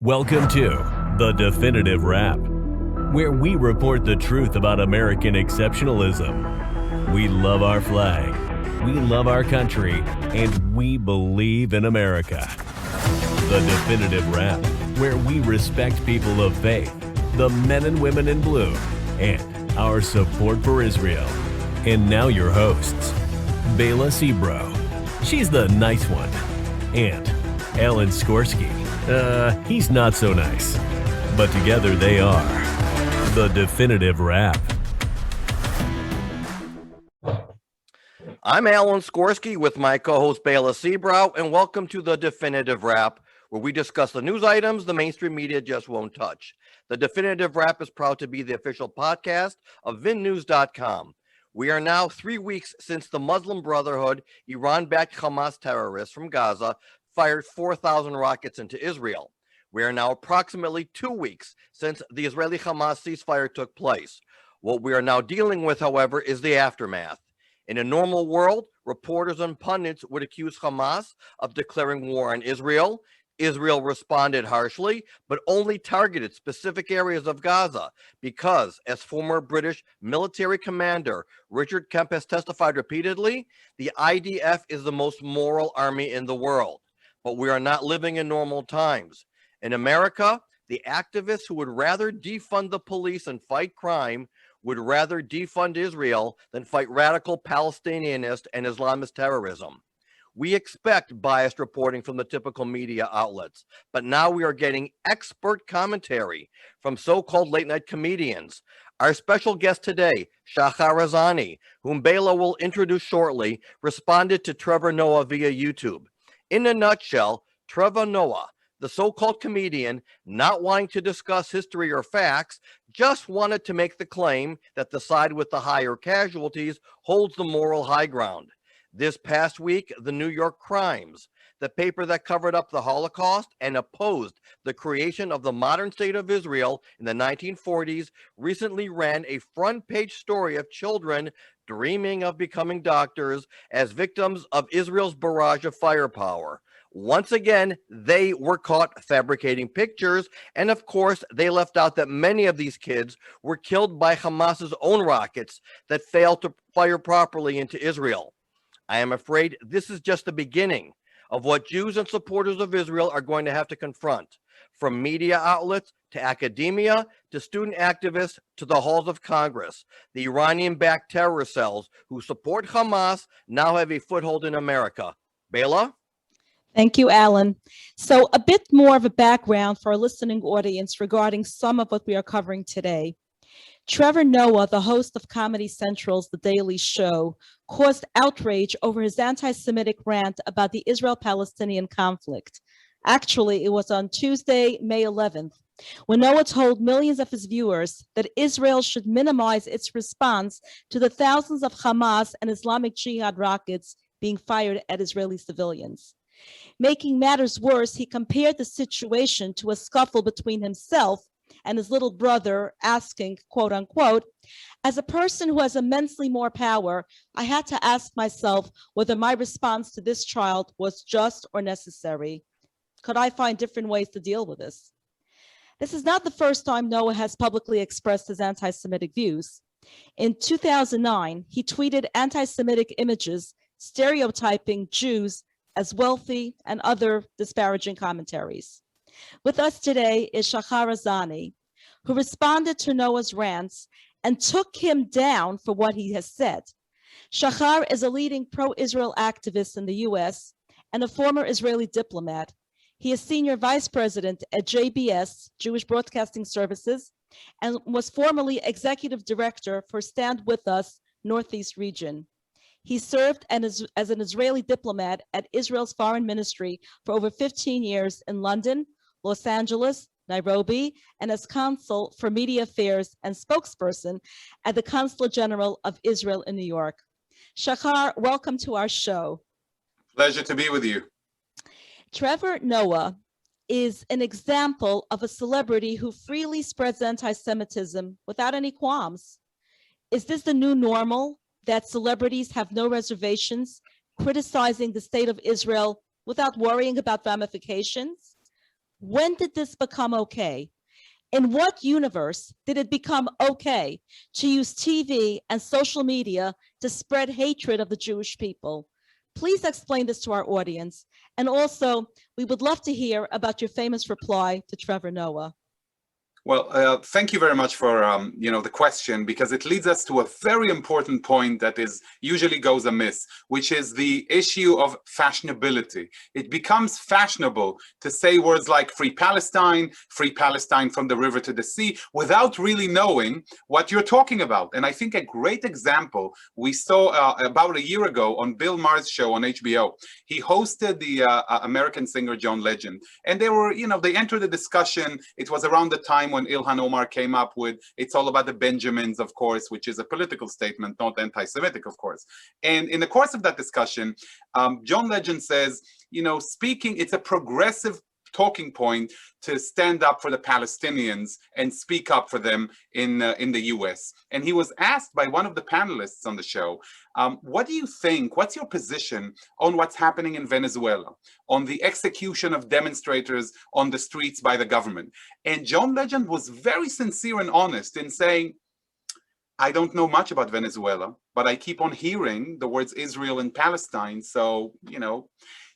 Welcome to The Definitive Wrap, where we report the truth about American exceptionalism. We love our flag, we love our country, and we believe in America. The Definitive Wrap, where we respect people of faith, the men and women in blue, and our support for Israel. And now your hosts, Bela Sebro, she's the nice one, and Alan Skorsky. He's not so nice. But together they are The Definitive Wrap. I'm Alan Skorsky with my co-host Bela Sebro, and welcome to The Definitive Wrap, where we discuss the news items the mainstream media just won't touch. The Definitive Wrap is proud to be the official podcast of VinNews.com. We are now 3 weeks since the Muslim Brotherhood, Iran-backed Hamas terrorists from Gaza, fired 4,000 rockets into Israel. We are now approximately 2 weeks since the Israeli-Hamas ceasefire took place. What we are now dealing with, however, is the aftermath. In a normal world, reporters and pundits would accuse Hamas of declaring war on Israel. Israel responded harshly, but only targeted specific areas of Gaza because, as former British military commander Richard Kemp has testified repeatedly, the IDF is the most moral army in the world. But we are not living in normal times. In America, the activists who would rather defund the police and fight crime would rather defund Israel than fight radical Palestinianist and Islamist terrorism. We expect biased reporting from the typical media outlets, but now we are getting expert commentary from so-called late-night comedians. Our special guest today, Shahar Azani, whom Bela will introduce shortly, responded to Trevor Noah via YouTube. In a nutshell, Trevor Noah, the so-called comedian, not wanting to discuss history or facts, just wanted to make the claim that the side with the higher casualties holds the moral high ground. This past week, the New York Crimes, the paper that covered up the Holocaust and opposed the creation of the modern state of Israel in the 1940s, recently ran a front-page story of children dreaming of becoming doctors as victims of Israel's barrage of firepower. Once again, they were caught fabricating pictures, and of course, they left out that many of these kids were killed by Hamas's own rockets that failed to fire properly into Israel. I am afraid this is just the beginning of what Jews and supporters of Israel are going to have to confront, from media outlets to academia to student activists to the halls of Congress. The Iranian-backed terror cells who support Hamas now have a foothold in America. Bela? Thank you, Alan. So a bit more of a background for our listening audience regarding some of what we are covering today. Trevor Noah, the host of Comedy Central's The Daily Show, caused outrage over his anti-Semitic rant about the Israel-Palestinian conflict. Actually, it was on Tuesday, May 11th, when Noah told millions of his viewers that Israel should minimize its response to the thousands of Hamas and Islamic Jihad rockets being fired at Israeli civilians. Making matters worse, he compared the situation to a scuffle between himself and his little brother, asking, quote unquote, as a person who has immensely more power, I had to ask myself whether my response to this child was just or necessary. Could I find different ways to deal with this? This is not the first time Noah has publicly expressed his anti-Semitic views. In 2009, he tweeted anti-Semitic images stereotyping Jews as wealthy and other disparaging commentaries. With us today is Shahar Azani, who responded to Noah's rants and took him down for what he has said. Shahar is a leading pro-Israel activist in the US and a former Israeli diplomat. He is senior vice president at JBS, Jewish Broadcasting Services, and was formerly executive director for StandWithUs Northeast Region. He served as an Israeli diplomat at Israel's foreign ministry for over 15 years in London, Los Angeles, Nairobi, and as Consul for Media Affairs and Spokesperson at the Consulate General of Israel in New York. Shahar, welcome to our show. Pleasure to be with you. Trevor Noah is an example of a celebrity who freely spreads anti-Semitism without any qualms. Is this the new normal, that celebrities have no reservations, criticizing the state of Israel without worrying about ramifications? When did this become okay? In what universe did it become okay to use TV and social media to spread hatred of the Jewish people? Please explain this to our audience. And also, we would love to hear about your famous reply to Trevor Noah. Well, thank you very much for the question, because it leads us to a very important point that usually goes amiss, which is the issue of fashionability. It becomes fashionable to say words like free Palestine from the river to the sea, without really knowing what you're talking about. And I think a great example we saw about a year ago on Bill Maher's show on HBO. He hosted the American singer John Legend, and they entered the discussion. It was around the time when Ilhan Omar came up with "It's all about the Benjamins," of course, which is a political statement, not anti-Semitic, of course. And in the course of that discussion, John Legend says, it's a progressive talking point to stand up for the Palestinians and speak up for them in the US. And he was asked by one of the panelists on the show, what do you think, what's your position on what's happening in Venezuela, on the execution of demonstrators on the streets by the government? And John Legend was very sincere and honest in saying, I don't know much about Venezuela, but I keep on hearing the words Israel and Palestine. So,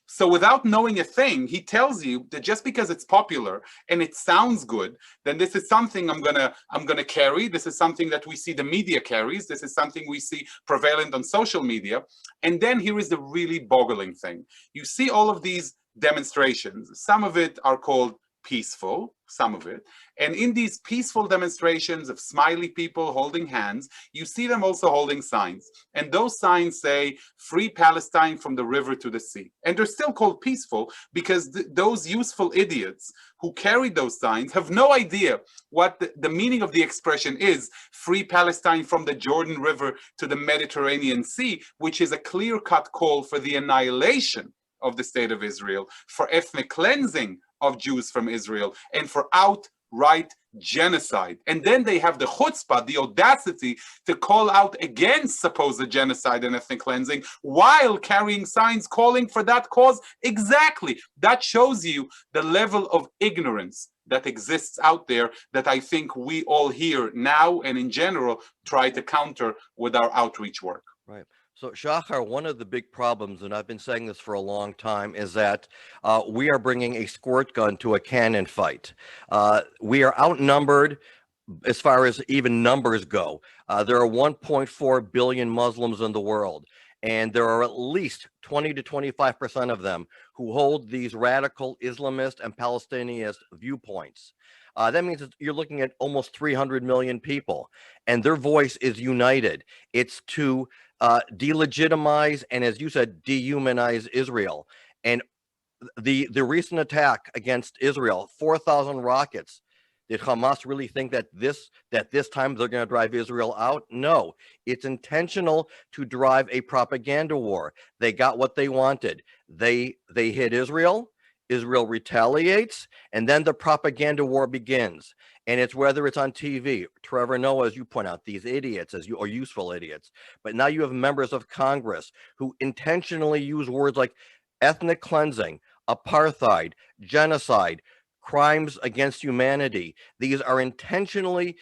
So without knowing a thing, he tells you that just because it's popular and it sounds good, then this is something I'm gonna carry. This is something that we see the media carries. This is something we see prevalent on social media. And then here is the really boggling thing. You see all of these demonstrations. Some of it are called peaceful, some of it. And in these peaceful demonstrations of smiley people holding hands, you see them also holding signs. And those signs say, free Palestine from the river to the sea. And they're still called peaceful because those useful idiots who carried those signs have no idea what the meaning of the expression is, free Palestine from the Jordan River to the Mediterranean Sea, which is a clear-cut call for the annihilation of the state of Israel, for ethnic cleansing of Jews from Israel, and for outright genocide. And then they have the chutzpah, the audacity to call out against supposed genocide and ethnic cleansing while carrying signs calling for that cause. Exactly. That shows you the level of ignorance that exists out there that I think we all here now and in general try to counter with our outreach work. Right. So, Shahar, one of the big problems, and I've been saying this for a long time, is that we are bringing a squirt gun to a cannon fight. We are outnumbered as far as even numbers go. There are 1.4 billion Muslims in the world, and there are at least 20 to 25% of them who hold these radical Islamist and Palestinianist viewpoints. That means you're looking at almost 300 million people, and their voice is united. It's to delegitimize and, as you said, dehumanize Israel. And the recent attack against Israel, 4,000 rockets. Did Hamas really think that this time they're going to drive Israel out? No, it's intentional to drive a propaganda war. They got what they wanted. They hit Israel. Israel retaliates, and then the propaganda war begins. And it's whether it's on TV, Trevor Noah, as you point out, these idiots, or useful idiots. But now you have members of Congress who intentionally use words like ethnic cleansing, apartheid, genocide, crimes against humanity. These are intentionally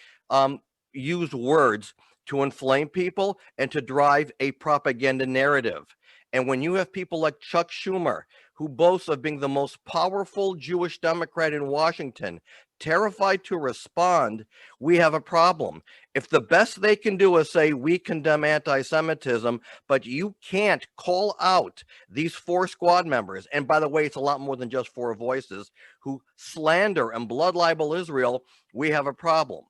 used words to inflame people and to drive a propaganda narrative. And when you have people like Chuck Schumer, who boasts of being the most powerful Jewish Democrat in Washington, terrified to respond, we have a problem. If the best they can do is say, we condemn anti-Semitism, but you can't call out these 4 squad members, and by the way, it's a lot more than just 4 voices, who slander and blood libel Israel, we have a problem.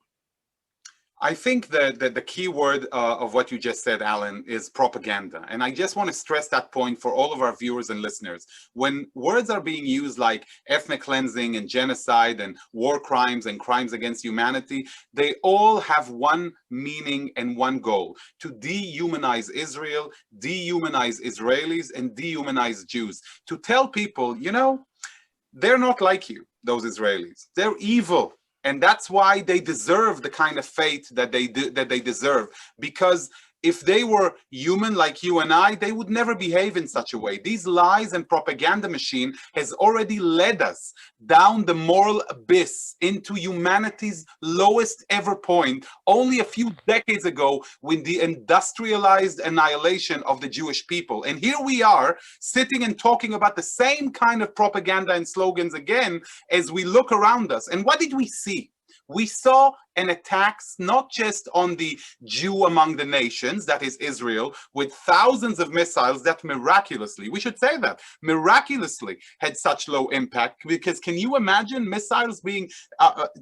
I think that the key word of what you just said, Alan, is propaganda. And I just want to stress that point for all of our viewers and listeners. When words are being used like ethnic cleansing and genocide and war crimes and crimes against humanity, they all have one meaning and one goal: to dehumanize Israel, dehumanize Israelis, and dehumanize Jews. To tell people, they're not like you, those Israelis. They're evil. And that's why they deserve the kind of fate that they deserve, because If they were human like you and I, they would never behave in such a way. These lies and propaganda machine has already led us down the moral abyss into humanity's lowest ever point only a few decades ago with the industrialized annihilation of the Jewish people. And here we are sitting and talking about the same kind of propaganda and slogans again as we look around us. And what did we see? We saw an attack not just on the Jew among the nations, that is Israel, with thousands of missiles that miraculously, we should say that, miraculously had such low impact, because can you imagine missiles being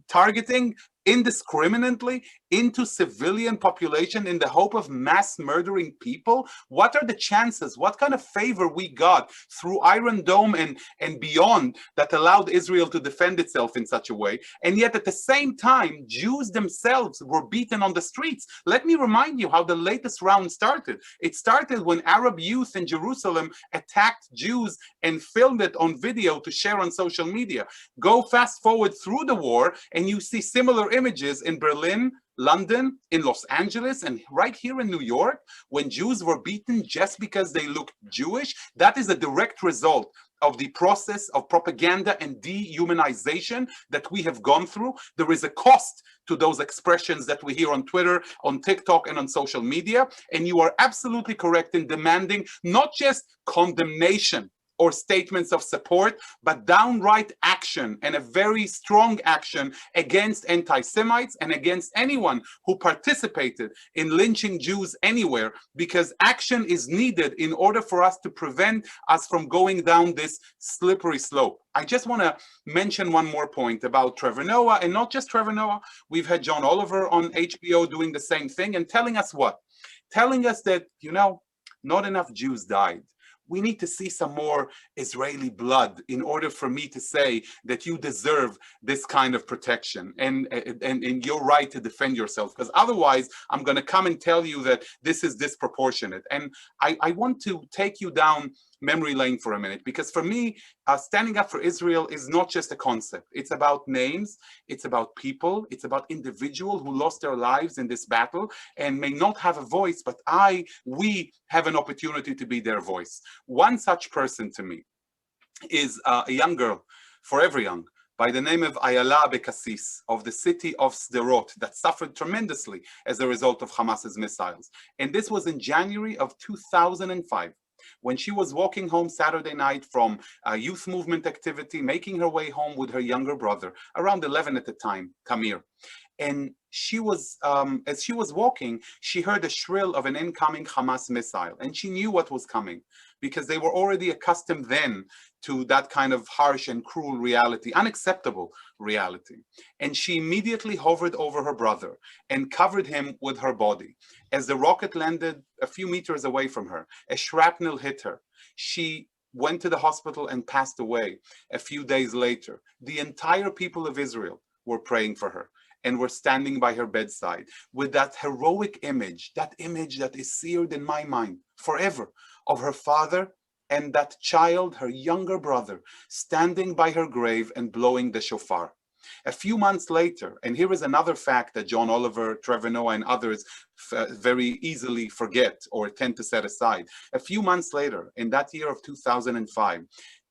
targeting indiscriminately into civilian population in the hope of mass murdering people? What are the chances? What kind of favor we got through Iron Dome and beyond that allowed Israel to defend itself in such a way? And yet at the same time, Jews themselves were beaten on the streets. Let me remind you how the latest round started. It started when Arab youth in Jerusalem attacked Jews and filmed it on video to share on social media. Go fast forward through the war and you see similar images in Berlin, London, in Los Angeles, and right here in New York, when Jews were beaten just because they looked Jewish. That is a direct result of the process of propaganda and dehumanization that we have gone through. There is a cost to those expressions that we hear on Twitter, on TikTok, and on social media. And you are absolutely correct in demanding not just condemnation or statements of support, but downright action, and a very strong action against anti-Semites and against anyone who participated in lynching Jews anywhere, because action is needed in order for us to prevent us from going down this slippery slope. I just want to mention one more point about Trevor Noah, and not just Trevor Noah. We've had John Oliver on HBO doing the same thing and telling us what? Telling us that, you know, not enough Jews died. We need to see some more Israeli blood in order for me to say that you deserve this kind of protection and your right to defend yourself, because otherwise I'm going to come and tell you that this is disproportionate. And I want to take you down memory lane for a minute, because for me, standing up for Israel is not just a concept. It's about names, it's about people, it's about individuals who lost their lives in this battle and may not have a voice, but we have an opportunity to be their voice. One such person to me is a young girl, forever young, by the name of Ayala Abekassis of the city of Sderot, that suffered tremendously as a result of Hamas's missiles. And this was in January of 2005. When she was walking home Saturday night from a youth movement activity, making her way home with her younger brother, around 11 at the time, Tamir. And she was, as she was walking, she heard a shrill of an incoming Hamas missile, and she knew what was coming, because they were already accustomed then to that kind of harsh and cruel reality, unacceptable reality. And she immediately hovered over her brother and covered him with her body. As the rocket landed a few meters away from her, a shrapnel hit her. She went to the hospital and passed away a few days later. The entire people of Israel were praying for her and were standing by her bedside with that heroic image that is seared in my mind forever, of her father and that child, her younger brother, standing by her grave and blowing the shofar. A few months later, and here is another fact that John Oliver, Trevor Noah, and others very easily forget or tend to set aside. A few months later, in that year of 2005,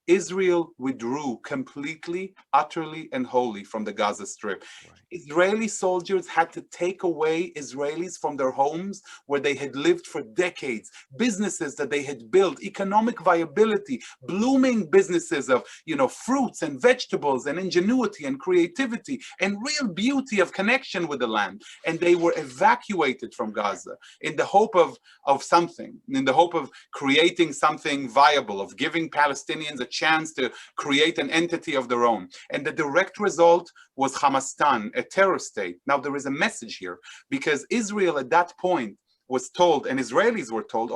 Israel withdrew completely, utterly, and wholly from the Gaza Strip. Right. Israeli soldiers had to take away Israelis from their homes where they had lived for decades, businesses that they had built, economic viability, blooming businesses of, fruits and vegetables and ingenuity and creativity and real beauty of connection with the land. And they were evacuated from Gaza in the hope of something, in the hope of creating something viable, of giving Palestinians a chance to create an entity of their own. And the direct result was Hamastan, a terror state. Now there is a message here, because Israel at that point was told, and Israelis were told,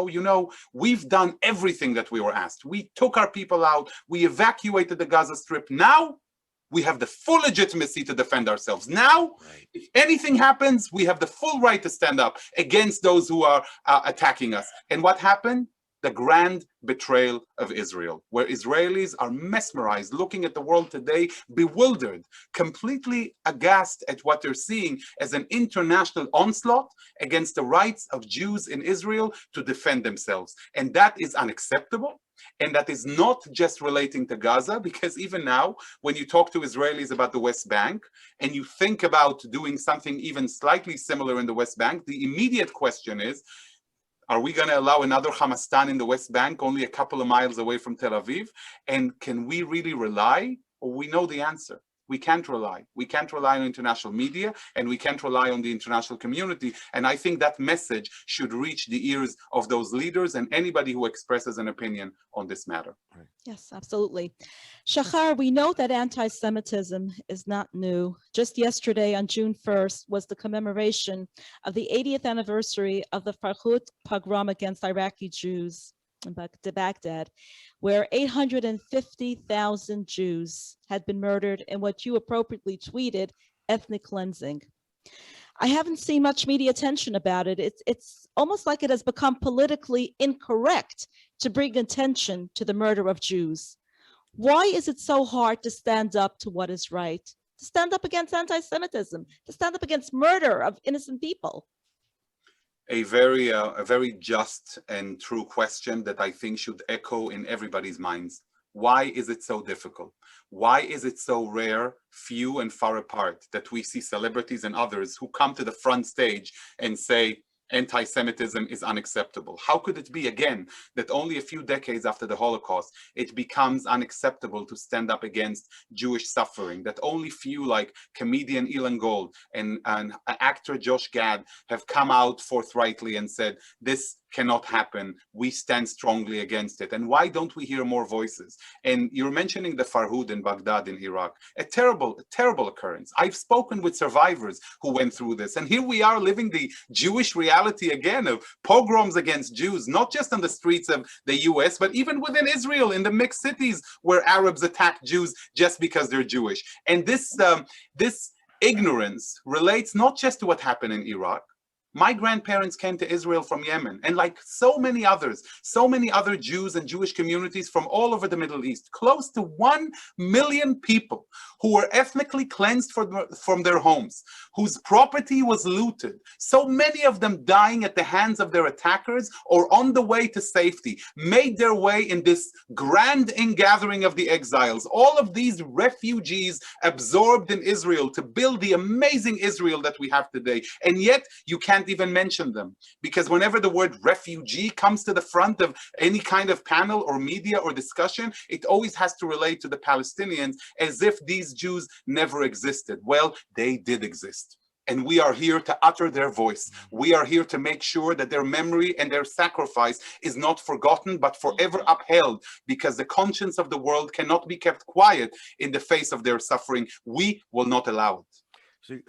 we've done everything that we were asked. We took our people out, we evacuated the Gaza Strip. Now we have the full legitimacy to defend ourselves. Now, if anything happens, we have the full right to stand up against those who are attacking us. And what happened? the grand betrayal of Israel, where Israelis are mesmerized, looking at the world today, bewildered, completely aghast at what they're seeing as an international onslaught against the rights of Jews in Israel to defend themselves. And that is unacceptable. And that is not just relating to Gaza, because even now, when you talk to Israelis about the West Bank, and you think about doing something even slightly similar in the West Bank, the immediate question is, are we going to allow another Hamastan in the West Bank, only a couple of miles away from Tel Aviv? And can we really rely? Or we know the answer. We can't rely. We can't rely on international media, and we can't rely on the international community. And I think that message should reach the ears of those leaders and anybody who expresses an opinion on this matter. Yes, absolutely. Shahar, we know that anti-Semitism is not new. Just yesterday on June 1st was the commemoration of the 80th anniversary of the Farhud pogrom against Iraqi Jews in Baghdad, where 850,000 Jews had been murdered in what you appropriately tweeted, ethnic cleansing. I haven't seen much media attention about it. It's almost like it has become politically incorrect to bring attention to the murder of Jews. Why is it so hard to stand up to what is right, to stand up against anti-Semitism, to stand up against murder of innocent people? A very just and true question that I think should echo in everybody's minds. Why is it so difficult? Why is it so rare, few and far apart, that we see celebrities and others who come to the front stage and say, anti-Semitism is unacceptable? How could it be, again, that only a few decades after the Holocaust, it becomes unacceptable to stand up against Jewish suffering, that only few like comedian Ilan Gold and actor Josh Gad have come out forthrightly and said, this cannot happen, we stand strongly against it? And why don't we hear more voices? And you're mentioning the Farhud in Baghdad in Iraq, a terrible occurrence. I've spoken with survivors who went through this, and here we are living the Jewish reality again of pogroms against Jews, not just on the streets of the US, but even within Israel, in the mixed cities where Arabs attack Jews just because they're Jewish. And this ignorance relates not just to what happened in Iraq. My grandparents came to Israel from Yemen, and like so many others, so many other Jews and Jewish communities from all over the Middle East, close to 1 million people who were ethnically cleansed from their homes, whose property was looted, so many of them dying at the hands of their attackers or on the way to safety, made their way in this grand ingathering of the exiles. All of these refugees absorbed in Israel to build the amazing Israel that we have today. And yet you can't even mention them, because whenever the word refugee comes to the front of any kind of panel or media or discussion, it always has to relate to the Palestinians, as if these Jews never existed. Well, they did exist. And we are here to utter their voice. We are here to make sure that their memory and their sacrifice is not forgotten, but forever upheld, because the conscience of the world cannot be kept quiet in the face of their suffering. We will not allow it.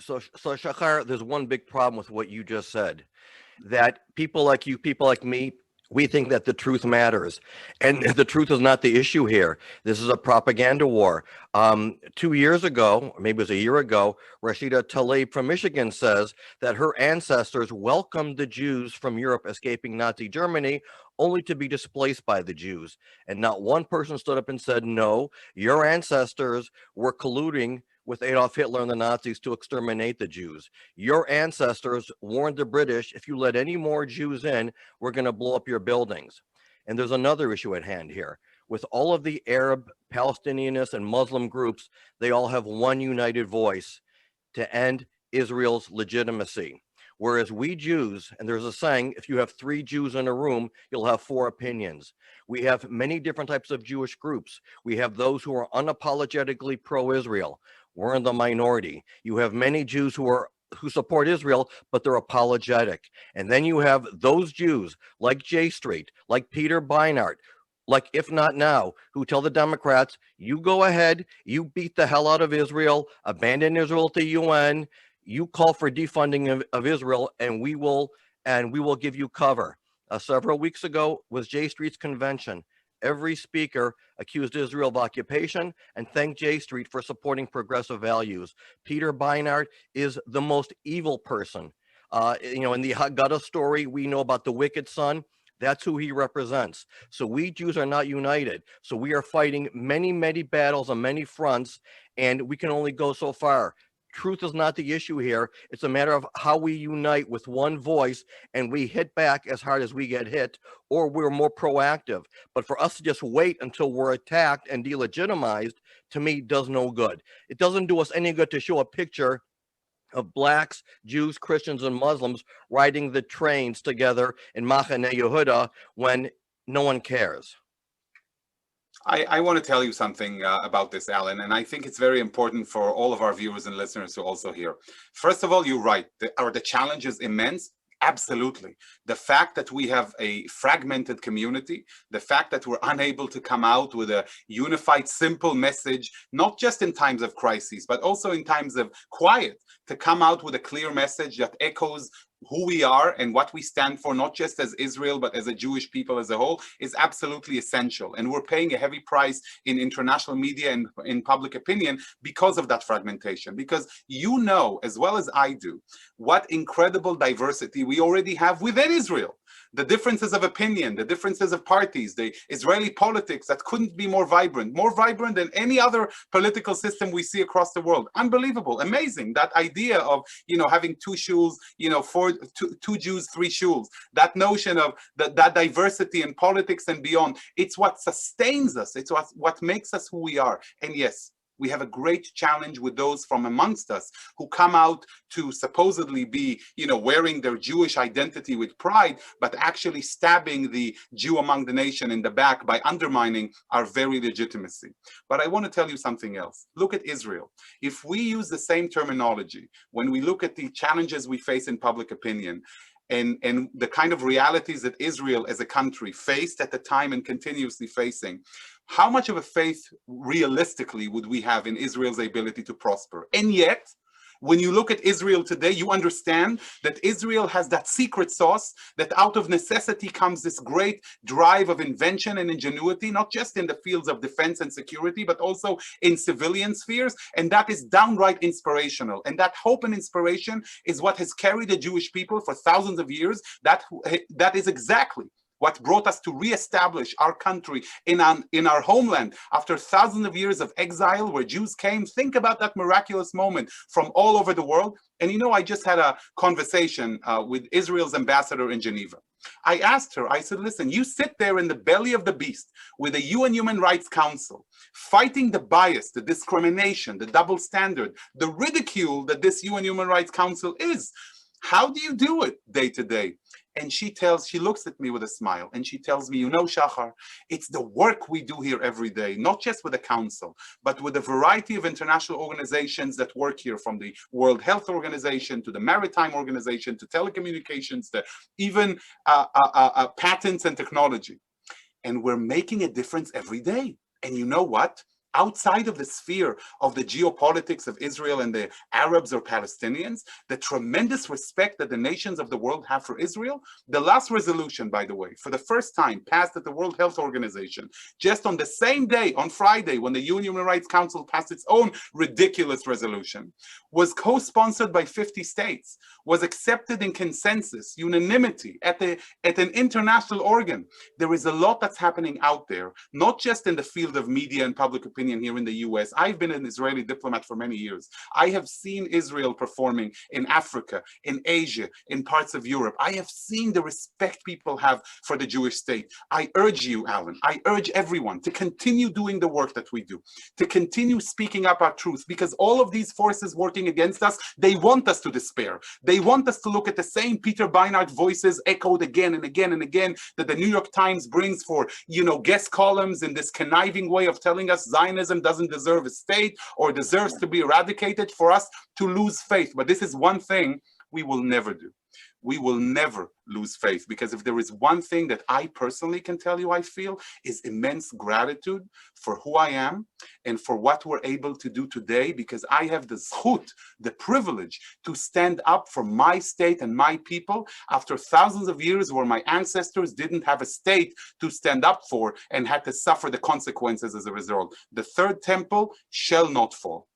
So Shahar, there's one big problem with what you just said, that people like you, people like me, we think that the truth matters, and the truth is not the issue here. This is a propaganda war. 2 years ago, or maybe it was a year ago, Rashida Tlaib from Michigan says that her ancestors welcomed the Jews from Europe escaping Nazi Germany, only to be displaced by the Jews. And not one person stood up and said, no, your ancestors were colluding with Adolf Hitler and the Nazis to exterminate the Jews. Your ancestors warned the British, if you let any more Jews in, we're going to blow up your buildings. And there's another issue at hand here. With all of the Arab, Palestinianists, and Muslim groups, they all have one united voice to end Israel's legitimacy. Whereas we Jews, and there's a saying, if you have 3 Jews in a room, you'll have 4 opinions. We have many different types of Jewish groups. We have those who are unapologetically pro-Israel. We're in the minority. You have many Jews who support Israel, but they're apologetic. And then you have those Jews like J Street, like Peter Beinart, like If Not Now, who tell the Democrats, you go ahead, you beat the hell out of Israel, abandon Israel at the UN, you call for defunding of Israel, and we will give you cover. Several weeks ago was J Street's convention. Every speaker accused Israel of occupation and thanked J Street for supporting progressive values. Peter Beinart is the most evil person. In the Haggadah story, we know about the wicked son. That's who he represents. So we Jews are not united. So we are fighting many, many battles on many fronts, and we can only go so far. Truth is not the issue here. It's a matter of how we unite with one voice and we hit back as hard as we get hit, or we're more proactive. But for us to just wait until we're attacked and delegitimized, to me, does no good. It doesn't do us any good to show a picture of blacks, Jews, Christians, and Muslims riding the trains together in Machane Yehuda when no one cares. I want to tell you something about this, Alan, and I think it's very important for all of our viewers and listeners to also hear. First of all, you're right. The challenge is immense. Absolutely. The fact that we have a fragmented community, the fact that we're unable to come out with a unified, simple message, not just in times of crises, but also in times of quiet, to come out with a clear message that echoes who we are and what we stand for, not just as Israel, but as a Jewish people as a whole, is absolutely essential. And we're paying a heavy price in international media and in public opinion because of that fragmentation. Because you know, as well as I do, what incredible diversity we already have within Israel. The differences of opinion, the differences of parties, the Israeli politics that couldn't be more vibrant than any other political system we see across the world. Unbelievable, amazing. That idea of, having two shuls, two Jews, three shuls, that notion of that diversity in politics and beyond, it's what sustains us. It's what makes us who we are. And yes, we have a great challenge with those from amongst us who come out to supposedly be, wearing their Jewish identity with pride, but actually stabbing the Jew among the nation in the back by undermining our very legitimacy. But I want to tell you something else. Look at Israel. If we use the same terminology, when we look at the challenges we face in public opinion, and the kind of realities that Israel as a country faced at the time and continuously facing, how much of a faith realistically would we have in Israel's ability to prosper? And yet, when you look at Israel today, you understand that Israel has that secret sauce, that out of necessity comes this great drive of invention and ingenuity, not just in the fields of defense and security, but also in civilian spheres. And that is downright inspirational. And that hope and inspiration is what has carried the Jewish people for thousands of years. That is exactly what brought us to reestablish our country in our homeland after thousands of years of exile where Jews came. Think about that miraculous moment from all over the world. And I just had a conversation with Israel's ambassador in Geneva. I asked her, I said, listen, you sit there in the belly of the beast with the UN Human Rights Council, fighting the bias, the discrimination, the double standard, the ridicule that this UN Human Rights Council is. How do you do it day to day? And she looks at me with a smile and she tells me, Shahar, it's the work we do here every day, not just with the council, but with a variety of international organizations that work here, from the World Health Organization to the Maritime Organization to telecommunications to even patents and technology. And we're making a difference every day. And you know what? Outside of the sphere of the geopolitics of Israel and the Arabs or Palestinians, the tremendous respect that the nations of the world have for Israel, the last resolution, by the way, for the first time passed at the World Health Organization, just on the same day, on Friday, when the UN Human Rights Council passed its own ridiculous resolution, was co-sponsored by 50 states, was accepted in consensus, unanimity at an international organ. There is a lot that's happening out there, not just in the field of media and public opinion here in the US. I've been an Israeli diplomat for many years. I have seen Israel performing in Africa, in Asia, in parts of Europe. I have seen the respect people have for the Jewish state. I urge you, Alan, I urge everyone to continue doing the work that we do, to continue speaking up our truth, because all of these forces working against us, they want us to despair. They want us to look at the same Peter Beinart voices echoed again and again and again that the New York Times brings for, guest columns in this conniving way of telling us Zionism doesn't deserve a state or deserves to be eradicated, for us to lose faith. But this is one thing we will never do. We will never lose faith, because if there is one thing that I personally can tell you I feel is immense gratitude for who I am and for what we're able to do today, because I have the zchut, the privilege to stand up for my state and my people after thousands of years where my ancestors didn't have a state to stand up for and had to suffer the consequences as a result. The third temple shall not fall.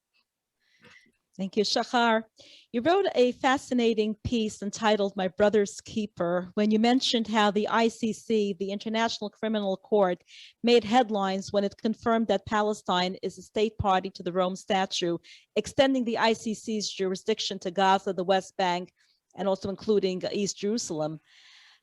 Thank you, Shahar. You wrote a fascinating piece entitled My Brother's Keeper when you mentioned how the ICC, the International Criminal Court, made headlines when it confirmed that Palestine is a state party to the Rome Statute, extending the ICC's jurisdiction to Gaza, the West Bank, and also including East Jerusalem.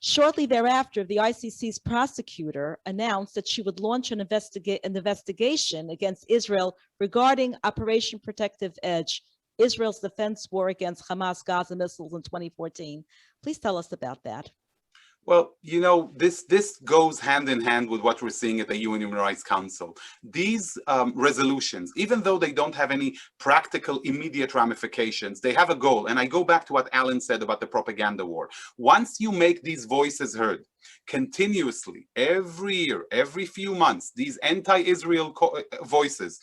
Shortly thereafter, the ICC's prosecutor announced that she would launch an investigation against Israel regarding Operation Protective Edge, Israel's defense war against Hamas Gaza missiles in 2014. Please tell us about that. Well, you know, this goes hand in hand with what we're seeing at the UN Human Rights Council. These resolutions, even though they don't have any practical immediate ramifications, they have a goal. And I go back to what Alan said about the propaganda war. Once you make these voices heard continuously, every year, every few months, these anti-Israel voices,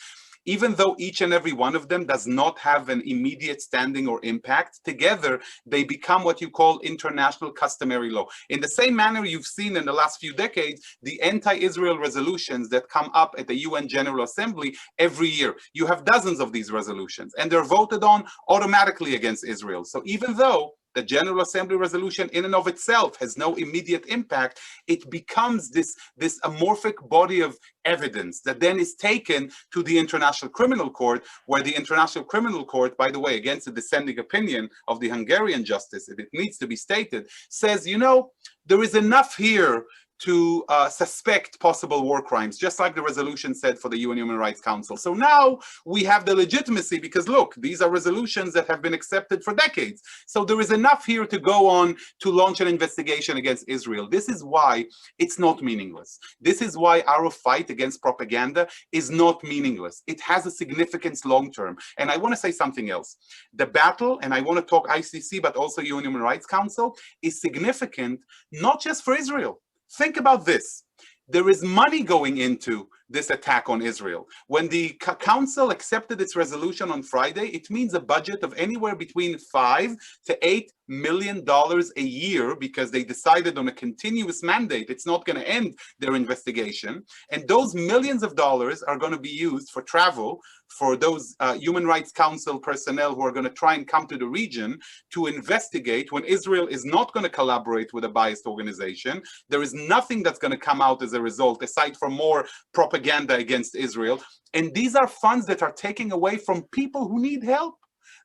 even though each and every one of them does not have an immediate standing or impact, together they become what you call international customary law. In the same manner you've seen in the last few decades, the anti-Israel resolutions that come up at the UN General Assembly every year. You have dozens of these resolutions, and they're voted on automatically against Israel. So even though the General Assembly resolution in and of itself has no immediate impact, it becomes this amorphic body of evidence that then is taken to the International Criminal Court, where the International Criminal Court, by the way, against the dissenting opinion of the Hungarian justice, it needs to be stated, says, you know, there is enough here to suspect possible war crimes, just like the resolution said for the UN Human Rights Council. So now we have the legitimacy because, look, these are resolutions that have been accepted for decades. So there is enough here to go on to launch an investigation against Israel. This is why it's not meaningless. This is why our fight against propaganda is not meaningless. It has a significance long term. And I want to say something else. The battle, and I want to talk ICC, but also UN Human Rights Council, is significant not just for Israel. Think about this. There is money going into this attack on Israel. When the council accepted its resolution on Friday, it means a budget of anywhere between $5 to $8 million a year, because they decided on a continuous mandate. It's not going to end their investigation. And those millions of dollars are going to be used for travel for those Human Rights Council personnel who are going to try and come to the region to investigate when Israel is not going to collaborate with a biased organization. There is nothing that's going to come out as a result, aside from more propaganda against Israel. And these are funds that are taken away from people who need help.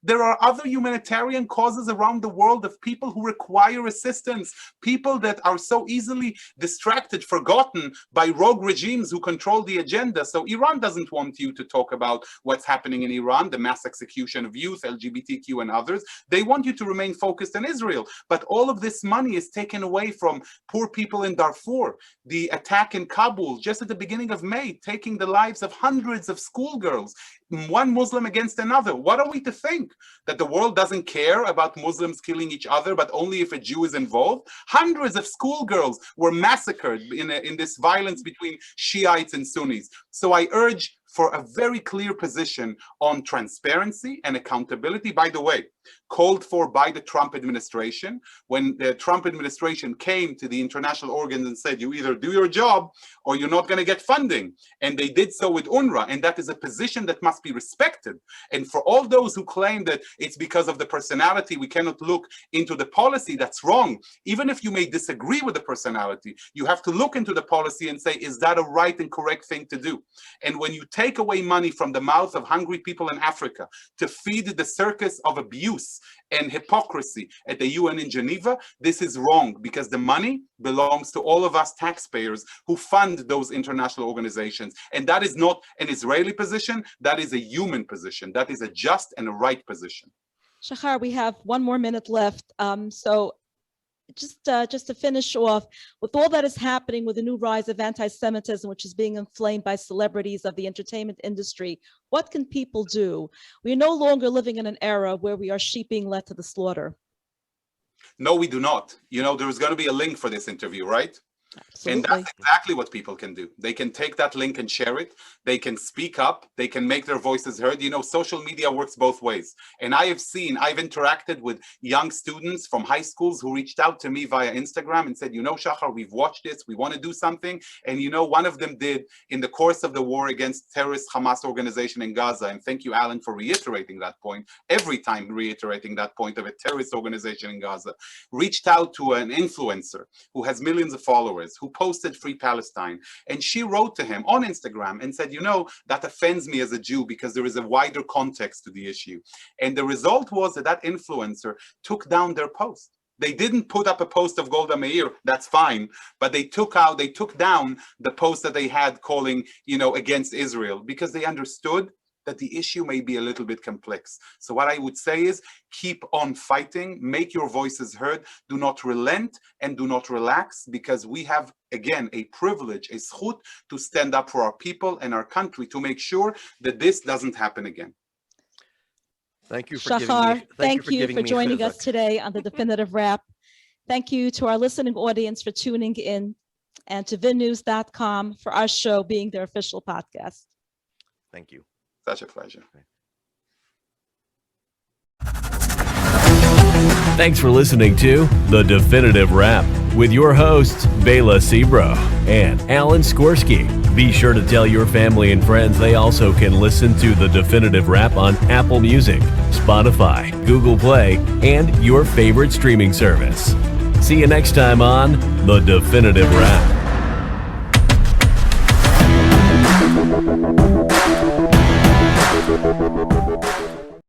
There are other humanitarian causes around the world of people who require assistance, people that are so easily distracted, forgotten by rogue regimes who control the agenda. So Iran doesn't want you to talk about what's happening in Iran, the mass execution of youth, LGBTQ and others. They want you to remain focused on Israel. But all of this money is taken away from poor people in Darfur. The attack in Kabul, just at the beginning of May, taking the lives of hundreds of schoolgirls, one Muslim against another. What are we to think? That the world doesn't care about Muslims killing each other, but only if a Jew is involved? Hundreds of schoolgirls were massacred in this violence between Shiites and Sunnis. So I urge for a very clear position on transparency and accountability. By the way, called for by the Trump administration. When the Trump administration came to the international organs and said, you either do your job or you're not going to get funding. And they did so with UNRWA. And that is a position that must be respected. And for all those who claim that it's because of the personality, we cannot look into the policy, that's wrong. Even if you may disagree with the personality, you have to look into the policy and say, is that a right and correct thing to do? And when you take away money from the mouth of hungry people in Africa to feed the circus of abuse and hypocrisy at the UN in Geneva, this is wrong, because the money belongs to all of us taxpayers who fund those international organizations. And that is not an Israeli position, that is a human position. That is a just and a right position. Shahar, we have 1 more minute left. So just to finish off, with all that is happening with the new rise of anti-Semitism, which is being inflamed by celebrities of the entertainment industry, what can people do? We are no longer living in an era where we are sheep being led to the slaughter. No, we do not. You know, there's going to be a link for this interview, right? And Absolutely. that's exactly what people can do. They can take that link and share it. They can speak up. They can make their voices heard. You know, social media works both ways. And I've interacted with young students from high schools who reached out to me via Instagram and said, you know, Shahar, we've watched this. We want to do something. And, you know, one of them did in the course of the war against terrorist Hamas organization in Gaza. And thank you, Alan, for reiterating that point. Every time reiterating that point of a terrorist organization in Gaza. Reached out to an influencer who has millions of followers, who posted Free Palestine. And she wrote to him on Instagram and said, you know, that offends me as a Jew because there is a wider context to the issue. And the result was that that influencer took down their post. They didn't put up a post of Golda Meir, that's fine, but they took down the post that they had calling, you know, against Israel, because they understood that the issue may be a little bit complex. So what I would say is keep on fighting, make your voices heard, do not relent and do not relax, because we have, again, a privilege, a zchut, to stand up for our people and our country to make sure that this doesn't happen again. Thank you for Shahar, thank you giving for me joining us chizuk. today on the Definitive Wrap. Thank you to our listening audience for tuning in, and to vinnews.com for our show being their official podcast. Thank you. Such a pleasure. Thanks for listening to The Definitive Wrap with your hosts, Bela Sebro and Alan Skorsky. Be sure to tell your family and friends they also can listen to The Definitive Wrap on Apple Music, Spotify, Google Play, and your favorite streaming service. See you next time on The Definitive Wrap.